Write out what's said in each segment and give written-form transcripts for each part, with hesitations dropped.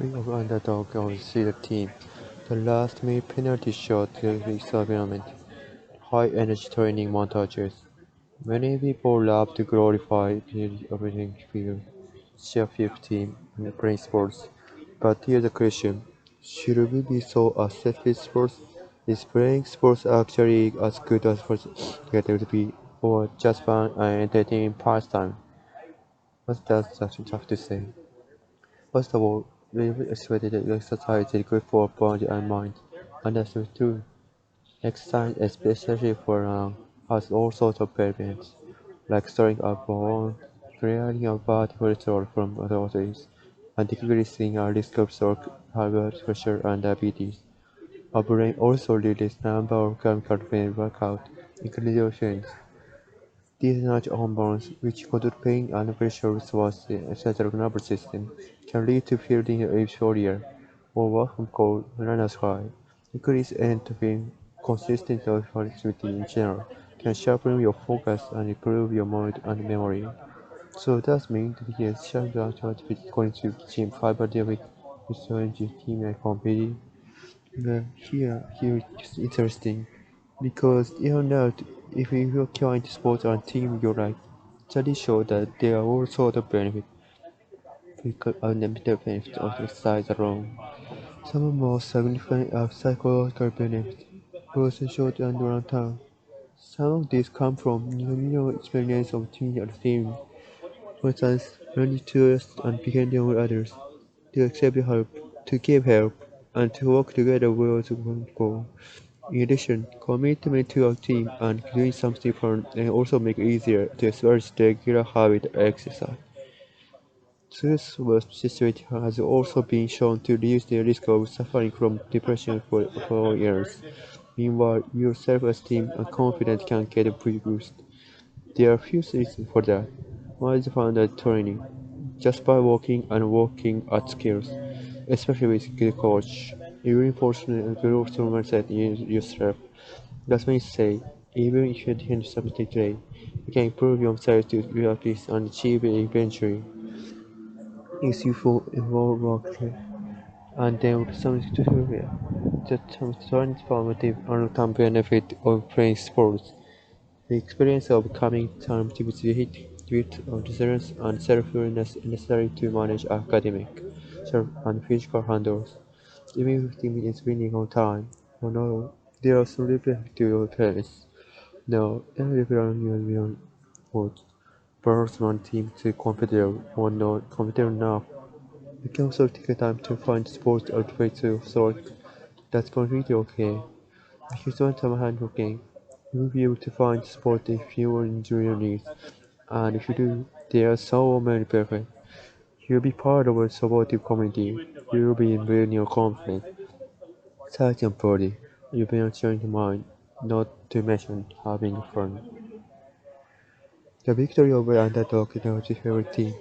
We of underdog of the team. The last minute penalty shot the experiment. High energy training montages. Many people love to glorify the opening field, Feb13 and playing sports. But here's the question. Should we be so obsessed with sports? Is playing sports actually as good as for get to be, or just fun and entertaining pastime? What does that have to say? First of all, we persuaded that exercise is good for body and mind, and that's true. Exercise, especially for has all sorts of benefits, like storing up bone, clearing your body cholesterol from other things, and decreasing our risk of stroke, high blood pressure, and diabetes. Our brain also releases a number of chemicals when we work out, including endorphins. These natural hormones, which control pain and pressure response in the central nervous system, can lead to feeling euphoria, or what we call runner's high. Increased endorphin, consistent activity in general, can sharpen your focus and improve your mood and memory. So that means that yes, sharpen activity going to gym 5 days a week with energy team and compete. Here it's interesting because even now, if you join sports and team you like, studies show that there are all sorts of benefits, physical and mental benefits of exercise alone. Some of the most significant are psychological benefits, both in short and long term. Some of these come from your experience of teaming and team. For instance, learning to trust and depend on others, to accept help, to give help, and to work together towards one goal. In addition, commitment to a team and doing something fun can also make it easier to establish the regular habit of exercise. This situation has also been shown to reduce the risk of suffering from depression for years. Meanwhile, your self-esteem and confidence can get a boost. There are a few reasons for that. One is found training, just by walking and working at skills, especially with good coach. You reinforce and growth mindset in yourself. That's when you say, even if you change something today, you can improve yourself to realize and achieve it eventually. It's useful in more work and then with something to do here. The transformative and long-term benefit of playing sports. The experience of becoming termed with wit, resilience, and self-awareness necessary to manage academic, and physical handles. Even if the team is winning on time, or no, there are some benefits to your parents. Now, everyone will would perhaps one team to competitive or not competitive enough. You can also take the time to find sports outfits to sort that's completely okay. If you don't have a handbook game, you will be able to find sport if you are enjoy your needs. And if you do, there are so many perfect. You'll be part of a supportive community. You'll be building your confidence, size and body. You'll be enjoying your mind, not to mention having fun. The victory over underdog is our favorite team.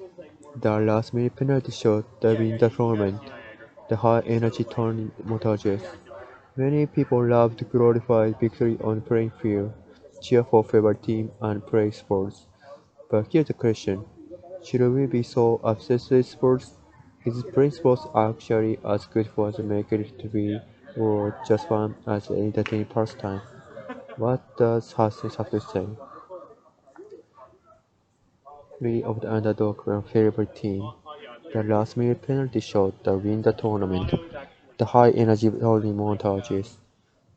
The last minute penalty shot that win the tournament. The high energy turn montages. Many people love to glorify victory on playing field, cheer for favorite team, and praise sports. But here's the question: should we be so obsessed with sports? Is playing sports actually as good for the make it to be, or just fun as an entertaining pastime? What does Hassan have to say? We of the underdog were favorite team. The last minute penalty shot that win the tournament. The high energy rolling montages.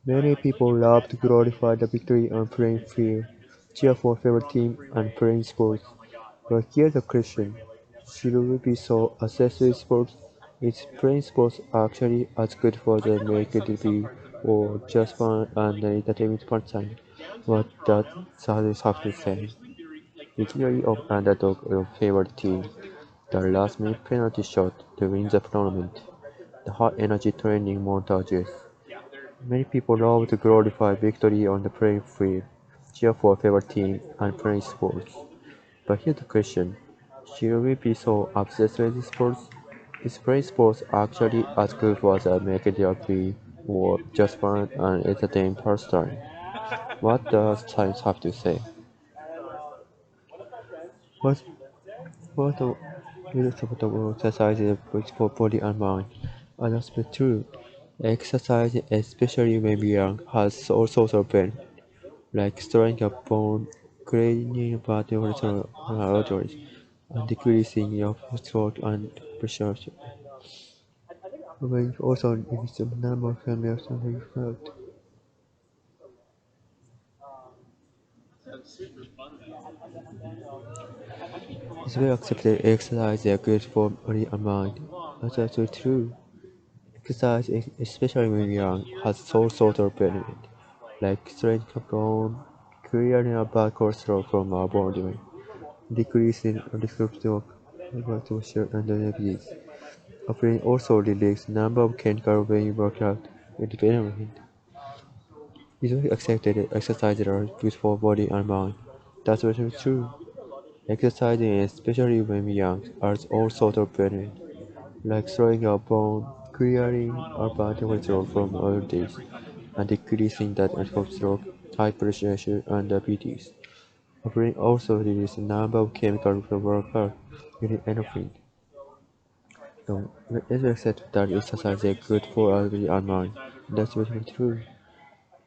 Many people love to glorify the victory on playing field, cheer for favorite team, and playing sports. But here's the question: should we be so obsessed with sports? Is playing sports actually as good for the make it be, or just fun and entertainment pastime? What does Saturdays have to say? Victory of underdog your favorite team. The last minute penalty shot to win the tournament. The high energy training montages. Many people love to glorify victory on the playing field, cheer for favorite team, and play sports. But here's the question: should we be so obsessed with sports? Is playing sports actually as good as a make it be, or just fun and entertaining pastime? What does science have to say? What what It support exercise is good for body and mind. And that's true. Exercise, especially when we are young, has all sorts of benefits, like strengthening a bone, creating body arteries, and decreasing your stroke and pressure. When also increase the number of cameras on the felt. It's well accepted exercise is good for body and mind. That's also true. Exercise, especially when young, has all sorts of benefits, like strengthening bone, clearing a bad cholesterol from our body, decreasing risk of stroke, blood pressure, and diabetes. Our brain also releases a number of chemicals when you work out with the benefit. It's very accepted that exercises are good for body and mind. That's very true. Exercising, especially when young, has all sorts of benefits, like throwing a bone, clearing our body cholesterol from other days, and decreasing that risk of stroke, high blood pressure, and diabetes. Our brain also releases a number of chemicals from workout, using endorphin. So, let's accept that exercise is good for our body and mind. That's very true.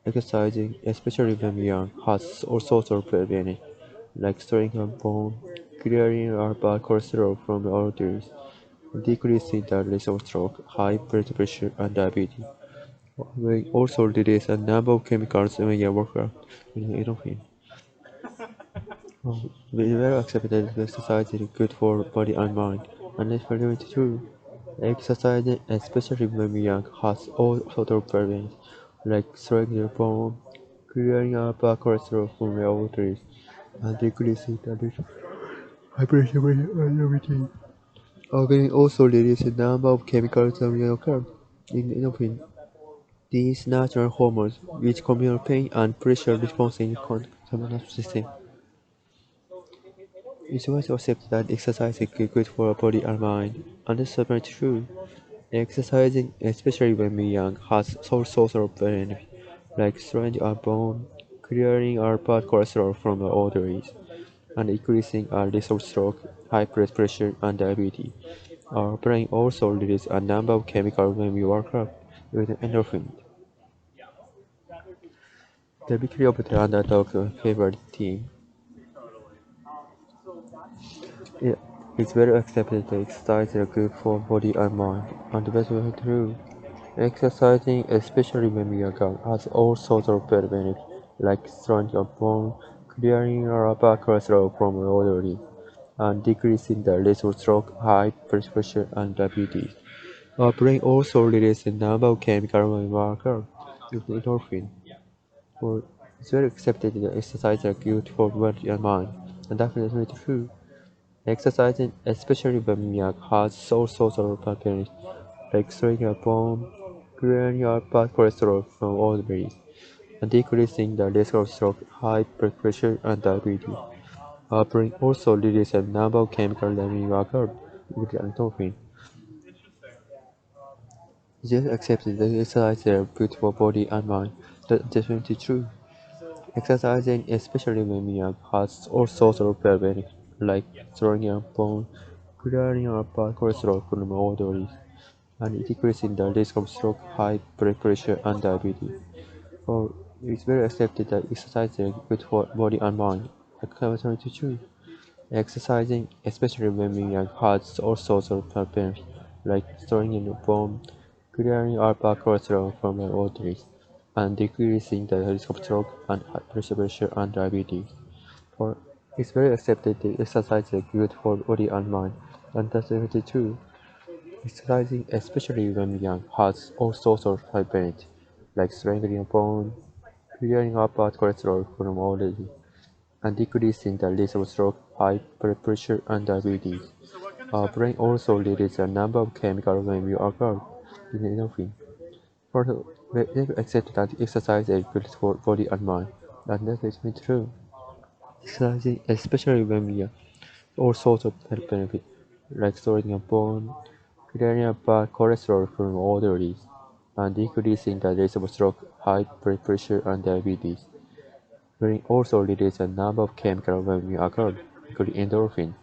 Exercising, especially when young, has all sorts of benefits, like storing a bone, clearing our bad cholesterol from the arteries, decreasing the risk of stroke, high blood pressure, and diabetes. We also release a number of chemicals when you work out, endorphin. We well accept that exercise is good for body and mind, and that's very true. Exercising, especially when we young, has all sorts of benefits, like strengthening the bone, clearing up bad cholesterol from the arteries, and decreasing the risk of high blood pressure and diabetes. Organ also release a number of chemicals that will occur in the endorphin. These natural hormones, which control pain and pressure response in the nervous system. It's also accepted that exercise is good for our body and mind, and this is very true. Exercising, especially when we're young, has all sorts of benefits, like strengthening our bone, clearing our bad cholesterol from the arteries, and increasing our risk of stroke, high blood pressure, and diabetes. Our brain also releases a number of chemicals when we work out, with endorphins. The victory of the underdog favored team. Yeah, it's very accepted that exercise is good for body and mind, and that's very true. Exercising, especially when we are young, has all sorts of benefits, like strengthening our bone, clearing our bad cholesterol from the arteries, and decreasing the risk of stroke, high blood pressure, and diabetes. Our brain also releases a number of chemicals when we work out, including endorphin. For it's very accepted that exercise are good for body and mind, and that's definitely true. Exercising, especially when we are has all sorts of benefits, like strengthening our bone, clearing our bad cholesterol from all the berries, and decreasing the risk of stroke, high blood pressure, and diabetes. Our brain also releases a number of chemicals that we work out, including endorphin. Just accepted that exercise are good for body and mind. That's definitely true. Exercising, especially when we are has all sorts of benefits, like throwing a bone, clearing our bad cholesterol from the arteries, and decreasing the risk of stroke, high blood pressure, and diabetes. For it's very accepted that exercise is good for body and mind. According true. Exercising, especially when we are has all sorts of benefits, like storing in the bone, clearing our bad cholesterol from our arteries, and decreasing the risk of stroke and high blood pressure and diabetes. For it's very accepted that exercise is good for body and mind, and that's really true. Exercising, especially when young, has all sorts of side benefits, like strengthening a bone, clearing up bad cholesterol from already, and decreasing the risk of stroke, high blood pressure, and diabetes. Our brain also releases a number of chemicals when we work out, including endorphin. Further, we never accept that exercise is good for body and mind, and that is not true. Exercising, especially when we are all sorts of health benefits, like storing a bone, clearing up bad cholesterol from arteries, and decreasing the risk of stroke, high blood pressure, and diabetes. Brain also releases a number of chemicals when we occur, including endorphin.